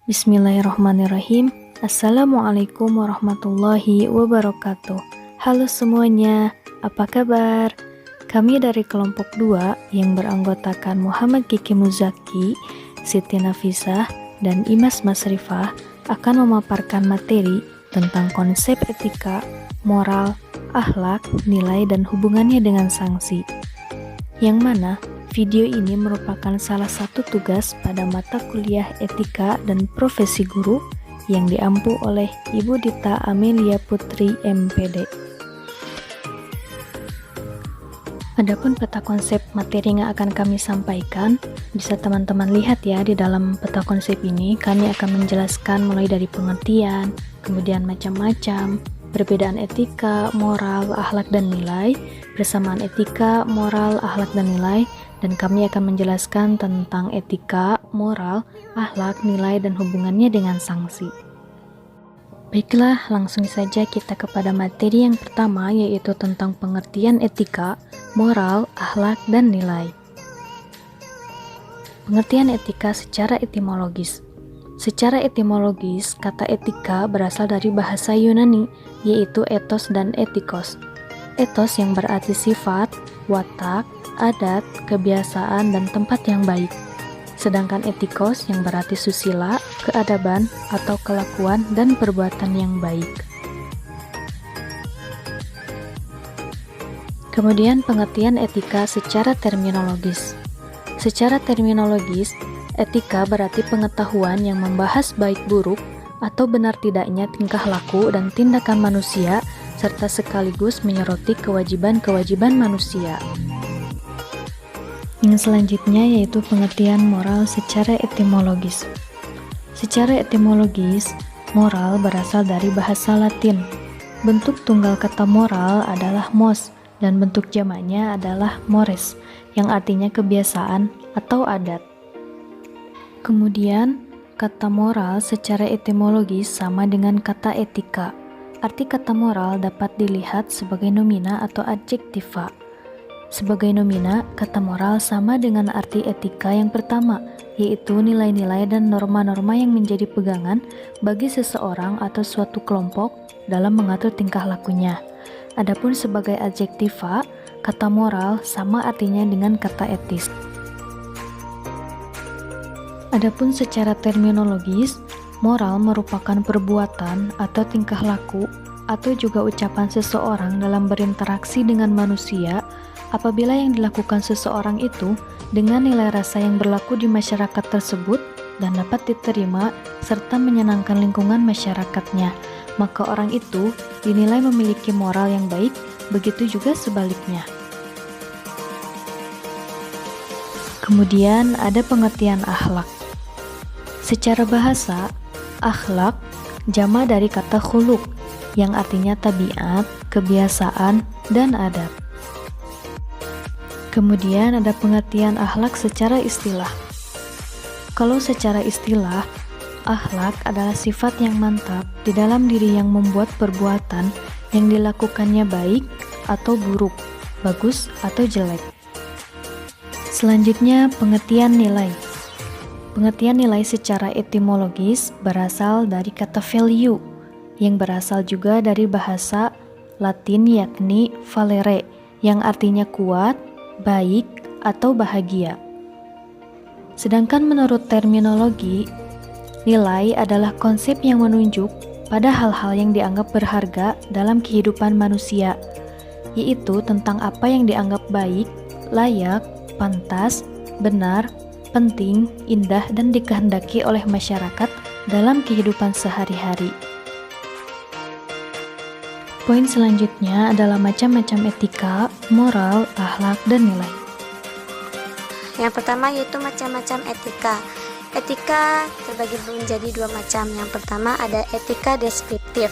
Bismillahirrahmanirrahim. Assalamualaikum warahmatullahi wabarakatuh. Halo semuanya, apa kabar? Kami dari kelompok 2 yang beranggotakan Muhammad Kiki Muzaki, Siti Nafisah, dan Imas Masrifah akan memaparkan materi tentang konsep etika, moral, akhlak, nilai, dan hubungannya dengan sanksi. Yang mana video ini merupakan salah satu tugas pada mata kuliah Etika dan Profesi Guru yang diampu oleh Ibu Dita Amelia Putri MPD. Adapun peta konsep materi yang akan kami sampaikan, bisa teman-teman lihat ya di dalam peta konsep ini. Kami akan menjelaskan mulai dari pengertian, kemudian macam-macam, perbedaan etika, moral, akhlak, dan nilai, persamaan etika, moral, akhlak, dan nilai, dan kami akan menjelaskan tentang etika, moral, akhlak, nilai, dan hubungannya dengan sanksi. Baiklah, langsung saja kita kepada materi yang pertama, yaitu tentang pengertian etika, moral, akhlak, dan nilai. Pengertian etika secara etimologis. Secara etimologis, kata etika berasal dari bahasa Yunani, yaitu ethos dan etikos. Ethos yang berarti sifat, watak, adat, kebiasaan, dan tempat yang baik. Sedangkan etikos yang berarti susila, keadaban, atau kelakuan dan perbuatan yang baik. Kemudian pengertian etika secara terminologis. Secara terminologis, etika berarti pengetahuan yang membahas baik buruk atau benar tidaknya tingkah laku dan tindakan manusia, serta sekaligus menyoroti kewajiban-kewajiban manusia. Yang selanjutnya yaitu pengertian moral secara etimologis. Secara etimologis, moral berasal dari bahasa Latin. Bentuk tunggal kata moral adalah mos, dan bentuk jamaknya adalah mores, yang artinya kebiasaan atau adat. Kemudian, kata moral secara etimologis sama dengan kata etika. Arti kata moral dapat dilihat sebagai nomina atau adjektiva. Sebagai nomina, kata moral sama dengan arti etika yang pertama, yaitu nilai-nilai dan norma-norma yang menjadi pegangan bagi seseorang atau suatu kelompok dalam mengatur tingkah lakunya. Adapun sebagai adjektiva, kata moral sama artinya dengan kata etis. Adapun secara terminologis, moral merupakan perbuatan atau tingkah laku atau juga ucapan seseorang dalam berinteraksi dengan manusia apabila yang dilakukan seseorang itu dengan nilai rasa yang berlaku di masyarakat tersebut dan dapat diterima serta menyenangkan lingkungan masyarakatnya, maka orang itu dinilai memiliki moral yang baik, begitu juga sebaliknya. Kemudian ada pengertian akhlak. Secara bahasa, akhlak jama dari kata khuluq yang artinya tabiat, kebiasaan, dan adab. Kemudian ada pengertian akhlak secara istilah. Kalau secara istilah, akhlak adalah sifat yang mantap di dalam diri yang membuat perbuatan yang dilakukannya baik atau buruk, bagus atau jelek. Selanjutnya, pengertian nilai. Pengertian nilai secara etimologis berasal dari kata value, yang berasal juga dari bahasa Latin yakni valere, yang artinya kuat, baik, atau bahagia. Sedangkan menurut terminologi, nilai adalah konsep yang menunjuk pada hal-hal yang dianggap berharga dalam kehidupan manusia, yaitu tentang apa yang dianggap baik, layak, pantas, benar, penting, indah, dan dikehendaki oleh masyarakat dalam kehidupan sehari-hari. Poin selanjutnya adalah macam-macam etika, moral, akhlak, dan nilai. Yang pertama yaitu macam-macam etika. Etika terbagi menjadi dua macam. Yang pertama ada etika deskriptif.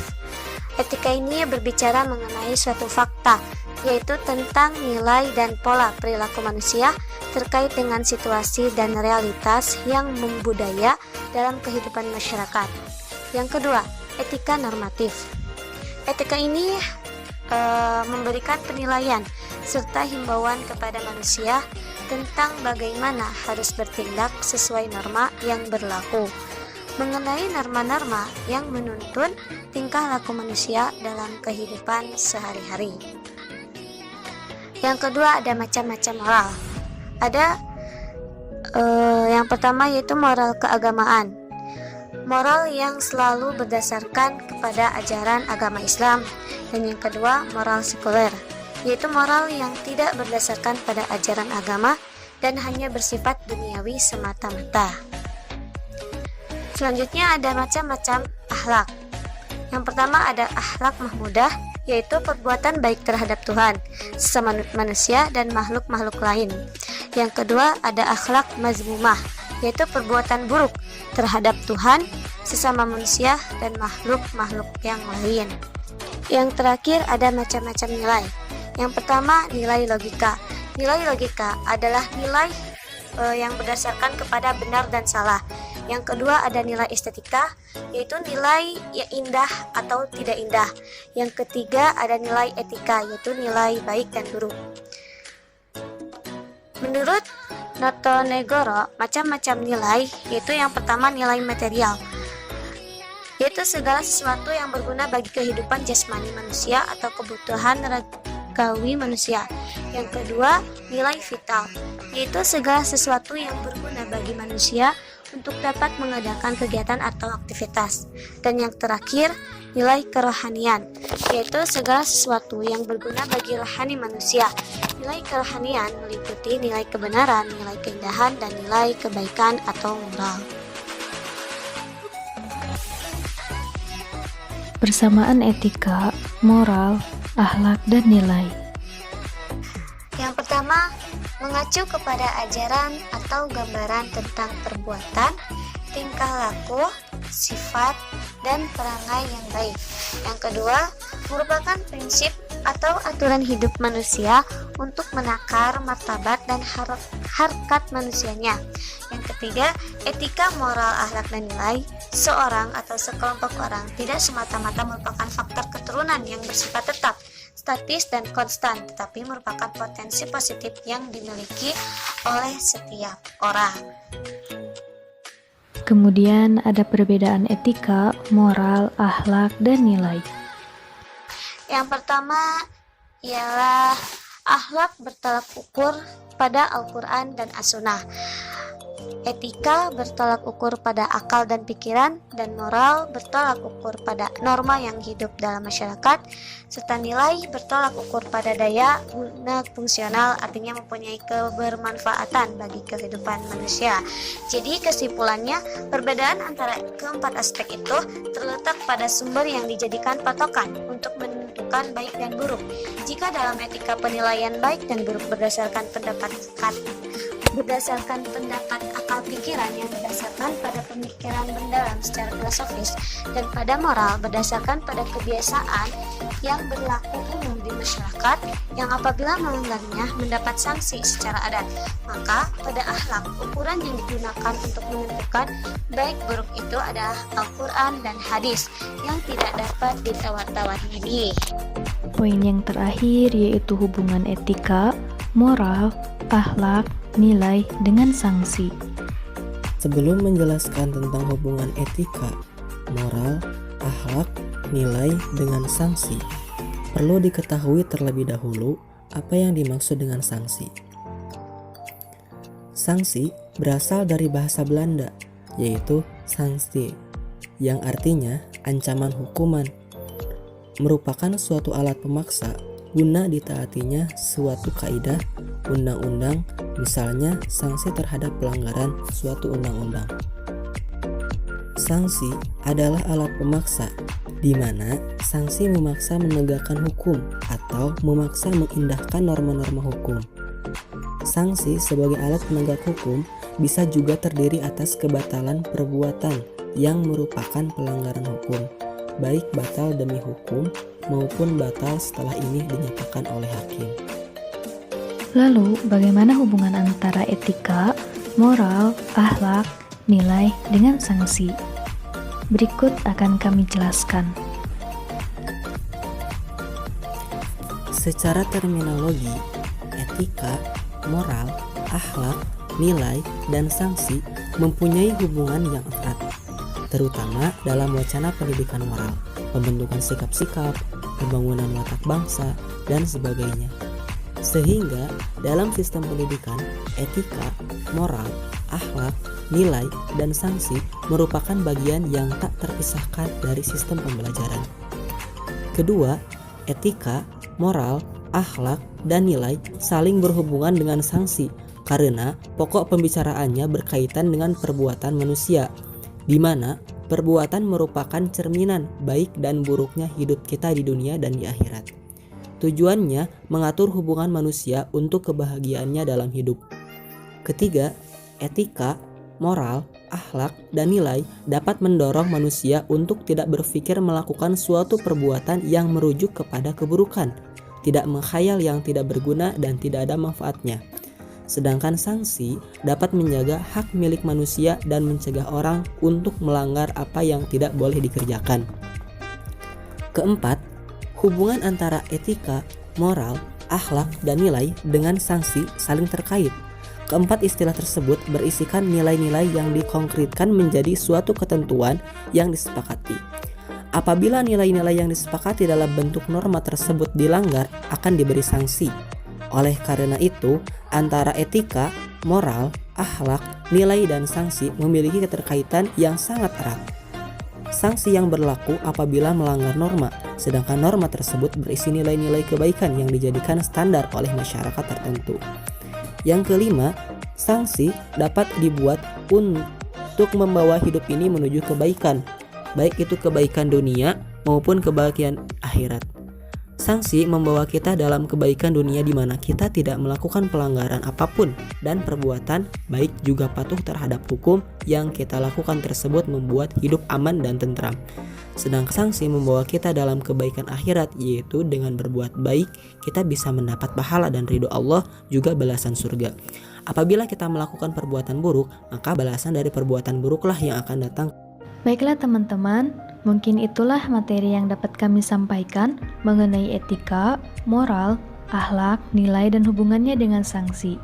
Etika ini berbicara mengenai suatu fakta, yaitu tentang nilai dan pola perilaku manusia terkait dengan situasi dan realitas yang membudaya dalam kehidupan masyarakat. Yang kedua, etika normatif. Etika ini memberikan penilaian serta himbauan kepada manusia tentang bagaimana harus bertindak sesuai norma yang berlaku. mengenai norma-norma yang menuntun tingkah laku manusia dalam kehidupan sehari-hari. Yang kedua ada macam-macam moral. Ada yang pertama yaitu moral keagamaan. Moral yang selalu berdasarkan kepada ajaran agama Islam. Dan yang kedua moral sekuler, yaitu moral yang tidak berdasarkan pada ajaran agama dan hanya bersifat duniawi semata-mata. Selanjutnya ada macam-macam akhlak. Yang pertama ada akhlak mahmudah, yaitu perbuatan baik terhadap Tuhan, sesama manusia dan makhluk-makhluk lain. Yang kedua ada akhlak mazmumah, yaitu perbuatan buruk terhadap Tuhan, sesama manusia dan makhluk-makhluk yang lain. Yang terakhir ada macam-macam nilai. Yang pertama nilai logika. Nilai logika adalah nilai yang berdasarkan kepada benar dan salah. Yang kedua ada nilai estetika, yaitu nilai yang indah atau tidak indah. Yang ketiga ada nilai etika, yaitu nilai baik dan buruk. Menurut Notonegoro, macam-macam nilai, yaitu yang pertama nilai material, yaitu segala sesuatu yang berguna bagi kehidupan jasmani manusia atau kebutuhan ragawi manusia. Yang kedua, nilai vital, yaitu segala sesuatu yang berguna bagi manusia untuk dapat mengadakan kegiatan atau aktivitas. Dan yang terakhir, nilai kerohanian, yaitu segala sesuatu yang berguna bagi rohani manusia. Nilai kerohanian meliputi nilai kebenaran, nilai keindahan, dan nilai kebaikan atau moral. Persamaan etika, moral, akhlak, dan nilai. Yang pertama, mengacu kepada ajaran atau gambaran tentang perbuatan, tingkah laku, sifat, dan perangai yang baik. Yang kedua, merupakan prinsip atau aturan hidup manusia untuk menakar martabat dan harkat manusianya. Yang ketiga, etika, moral, akhlak, dan nilai seorang atau sekelompok orang tidak semata-mata merupakan faktor keturunan yang bersifat tetap, statis, dan konstan, tetapi merupakan potensi positif yang dimiliki oleh setiap orang. Kemudian ada perbedaan etika, moral, akhlak, dan nilai. Yang pertama ialah akhlak bertolak ukur pada Al-Quran dan As-Sunnah. Etika bertolak ukur pada akal dan pikiran, dan moral bertolak ukur pada norma yang hidup dalam masyarakat, serta nilai bertolak ukur pada daya guna fungsional, artinya mempunyai kebermanfaatan bagi kehidupan manusia. Jadi kesimpulannya, perbedaan antara keempat aspek itu terletak pada sumber yang dijadikan patokan untuk menentukan baik dan buruk. Jika dalam etika penilaian baik dan buruk berdasarkan pendapat akal pikiran yang berdasarkan pada pemikiran mendalam secara filosofis, dan pada moral berdasarkan pada kebiasaan yang berlaku umum di masyarakat yang apabila melanggarnya mendapat sanksi secara adat. Maka pada akhlak, ukuran yang digunakan untuk menentukan baik buruk itu adalah Al-Quran dan hadis yang tidak dapat ditawar-tawar ini. Poin yang terakhir yaitu hubungan etika, moral, akhlak, nilai dengan sanksi. Sebelum menjelaskan tentang hubungan etika, moral, akhlak, nilai dengan sanksi, perlu diketahui terlebih dahulu apa yang dimaksud dengan sanksi. Sanksi berasal dari bahasa Belanda, yaitu sanksi, yang artinya ancaman hukuman, merupakan suatu alat pemaksa guna ditaatinya suatu kaidah undang-undang, misalnya sanksi terhadap pelanggaran suatu undang-undang. Sanksi adalah alat pemaksa, di mana sanksi memaksa menegakkan hukum atau memaksa mengindahkan norma-norma hukum. Sanksi sebagai alat penegak hukum bisa juga terdiri atas kebatalan perbuatan yang merupakan pelanggaran hukum, baik batal demi hukum maupun batal setelah ini dinyatakan oleh hakim. Lalu, bagaimana hubungan antara etika, moral, akhlak, nilai dengan sanksi? Berikut akan kami jelaskan. Secara terminologi, etika, moral, akhlak, nilai, dan sanksi mempunyai hubungan yang erat. terutama dalam wacana pendidikan moral, pembentukan sikap-sikap, pembangunan watak bangsa, dan sebagainya. Sehingga dalam sistem pendidikan, etika, moral, akhlak, nilai, dan sanksi merupakan bagian yang tak terpisahkan dari sistem pembelajaran. Kedua, etika, moral, akhlak, dan nilai saling berhubungan dengan sanksi karena pokok pembicaraannya berkaitan dengan perbuatan manusia, di mana perbuatan merupakan cerminan baik dan buruknya hidup kita di dunia dan di akhirat. Tujuannya mengatur hubungan manusia untuk kebahagiaannya dalam hidup. Ketiga, etika, moral, akhlak, dan nilai dapat mendorong manusia untuk tidak berpikir melakukan suatu perbuatan yang merujuk kepada keburukan, tidak menghayal yang tidak berguna dan tidak ada manfaatnya. Sedangkan sanksi dapat menjaga hak milik manusia dan mencegah orang untuk melanggar apa yang tidak boleh dikerjakan. Keempat, hubungan antara etika, moral, akhlak, dan nilai dengan sanksi saling terkait. Keempat istilah tersebut berisikan nilai-nilai yang dikonkretkan menjadi suatu ketentuan yang disepakati. Apabila nilai-nilai yang disepakati dalam bentuk norma tersebut dilanggar, akan diberi sanksi. Oleh karena itu, antara etika, moral, akhlak, nilai, dan sanksi memiliki keterkaitan yang sangat erat. Sanksi yang berlaku apabila melanggar norma, sedangkan norma tersebut berisi nilai-nilai kebaikan yang dijadikan standar oleh masyarakat tertentu. Yang kelima, sanksi dapat dibuat untuk membawa hidup ini menuju kebaikan, baik itu kebaikan dunia maupun kebaikan akhirat. Sanksi membawa kita dalam kebaikan dunia di mana kita tidak melakukan pelanggaran apapun dan perbuatan baik juga patuh terhadap hukum yang kita lakukan tersebut membuat hidup aman dan tentram. Sedangkan sanksi membawa kita dalam kebaikan akhirat, yaitu dengan berbuat baik kita bisa mendapat pahala dan ridho Allah juga balasan surga. Apabila kita melakukan perbuatan buruk, maka balasan dari perbuatan buruklah yang akan datang. Baiklah teman-teman, mungkin itulah materi yang dapat kami sampaikan mengenai etika, moral, akhlak, nilai, dan hubungannya dengan sanksi.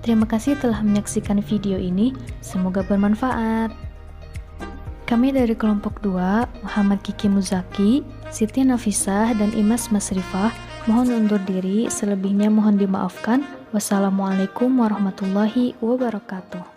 Terima kasih telah menyaksikan video ini, semoga bermanfaat. Kami dari kelompok 2, Muhammad Kiki Muzaki, Siti Nafisah, dan Imas Masrifah, mohon undur diri, selebihnya mohon dimaafkan. Wassalamualaikum warahmatullahi wabarakatuh.